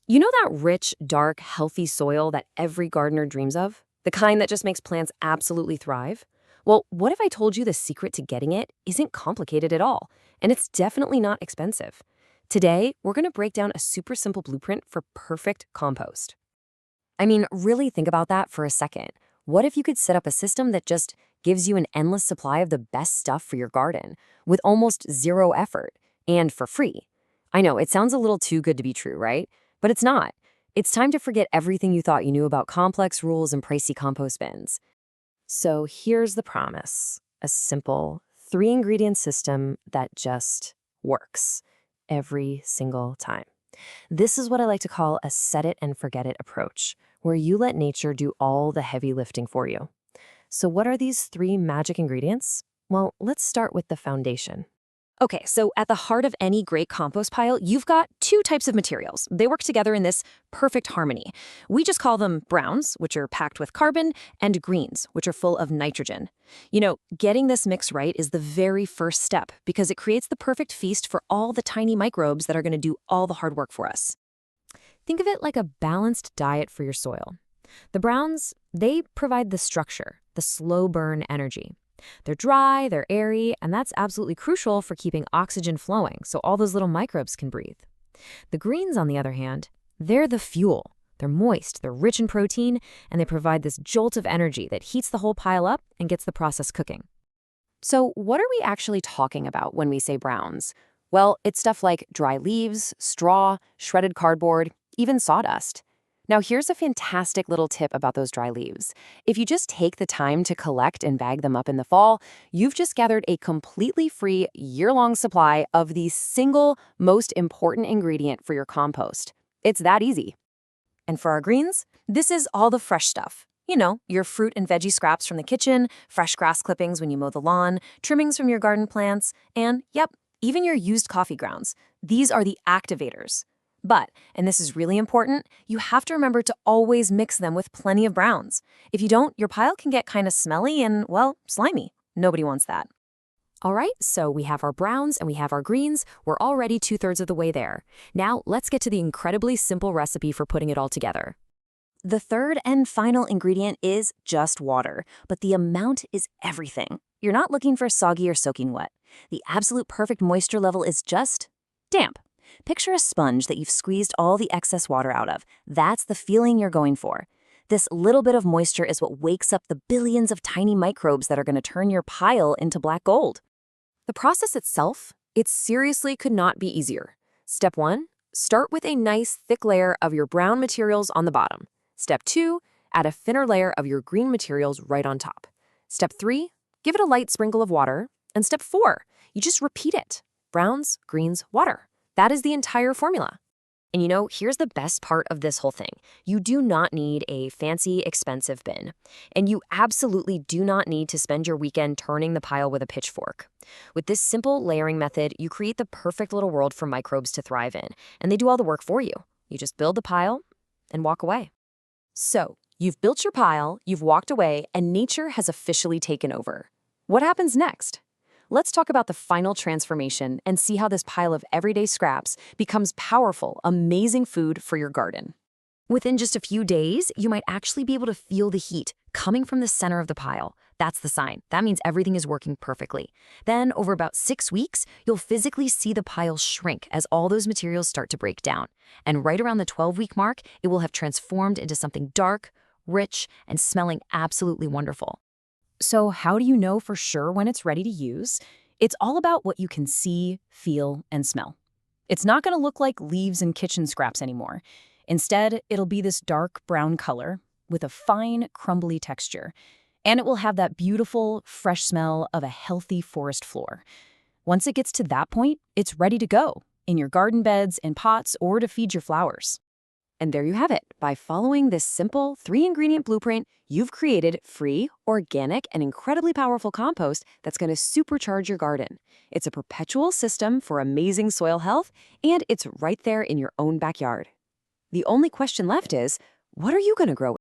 You know that rich, dark, healthy soil that every gardener dreams of? The kind that just makes plants absolutely thrive? Well, what if I told you the secret to getting it isn't complicated at all, and it's definitely not expensive? Today, we're going to break down a super simple blueprint for perfect compost. I mean, really think about that for a second. What if you could set up a system that just gives you an endless supply of the best stuff for your garden with almost zero effort and for free? I know, it sounds a little too good to be true, right? But it's not. It's time to forget everything you thought you knew about complex rules and pricey compost bins. So here's the promise: a simple, three-ingredient system that just works every single time. This is what I like to call a set it and forget it approach, where you let nature do all the heavy lifting for you. So what are these three magic ingredients? Well, let's start with the foundation. Okay, so at the heart of any great compost pile, you've got two types of materials. They work together in this perfect harmony. We just call them browns, which are packed with carbon, and greens, which are full of nitrogen. You know, getting this mix right is the very first step because it creates the perfect feast for all the tiny microbes that are going to do all the hard work for us. Think of it like a balanced diet for your soil. The browns, they provide the structure, the slow burn energy. They're dry, they're airy, and that's absolutely crucial for keeping oxygen flowing so all those little microbes can breathe. The greens, on the other hand, they're the fuel. They're moist, they're rich in protein, and they provide this jolt of energy that heats the whole pile up and gets the process cooking. So what are we actually talking about when we say browns? Well, it's stuff like dry leaves, straw, shredded cardboard, even sawdust. Now, here's a fantastic little tip about those dry leaves. If you just take the time to collect and bag them up in the fall, you've just gathered a completely free year-long supply of the single most important ingredient for your compost. It's that easy. And for our greens, this is all the fresh stuff. You know, your fruit and veggie scraps from the kitchen, fresh grass clippings when you mow the lawn, trimmings from your garden plants, and, yep, even your used coffee grounds. These are the activators. But, and this is really important, you have to remember to always mix them with plenty of browns. If you don't, your pile can get kind of smelly and, well, slimy. Nobody wants that. All right, so we have our browns and we have our greens. We're already 2/3 of the way there. Now, let's get to the incredibly simple recipe for putting it all together. The third and final ingredient is just water, but the amount is everything. You're not looking for soggy or soaking wet. The absolute perfect moisture level is just damp. Picture a sponge that you've squeezed all the excess water out of. That's the feeling you're going for. This little bit of moisture is what wakes up the billions of tiny microbes that are going to turn your pile into black gold. The process itself, it seriously could not be easier. Step 1, start with a nice thick layer of your brown materials on the bottom. Step 2, add a thinner layer of your green materials right on top. Step 3, give it a light sprinkle of water. And step 4, you just repeat it. Browns, greens, water. That is the entire formula. And you know, here's the best part of this whole thing. You do not need a fancy, expensive bin. And you absolutely do not need to spend your weekend turning the pile with a pitchfork. With this simple layering method, you create the perfect little world for microbes to thrive in. And they do all the work for you. You just build the pile and walk away. So, you've built your pile, you've walked away, and nature has officially taken over. What happens next? Let's talk about the final transformation and see how this pile of everyday scraps becomes powerful, amazing food for your garden. Within just a few days, you might actually be able to feel the heat coming from the center of the pile. That's the sign. That means everything is working perfectly. Then, over about 6 weeks, you'll physically see the pile shrink as all those materials start to break down. And right around the 12-week mark, it will have transformed into something dark, rich, and smelling absolutely wonderful. So how do you know for sure when it's ready to use? It's all about what you can see, feel, and smell. It's not going to look like leaves and kitchen scraps anymore. Instead, it'll be this dark brown color with a fine, crumbly texture. And it will have that beautiful, fresh smell of a healthy forest floor. Once it gets to that point, it's ready to go in your garden beds, in pots, or to feed your flowers. And there you have it. By following this simple 3-ingredient blueprint, you've created free, organic, and incredibly powerful compost that's going to supercharge your garden. It's a perpetual system for amazing soil health, and it's right there in your own backyard. The only question left is, what are you going to grow?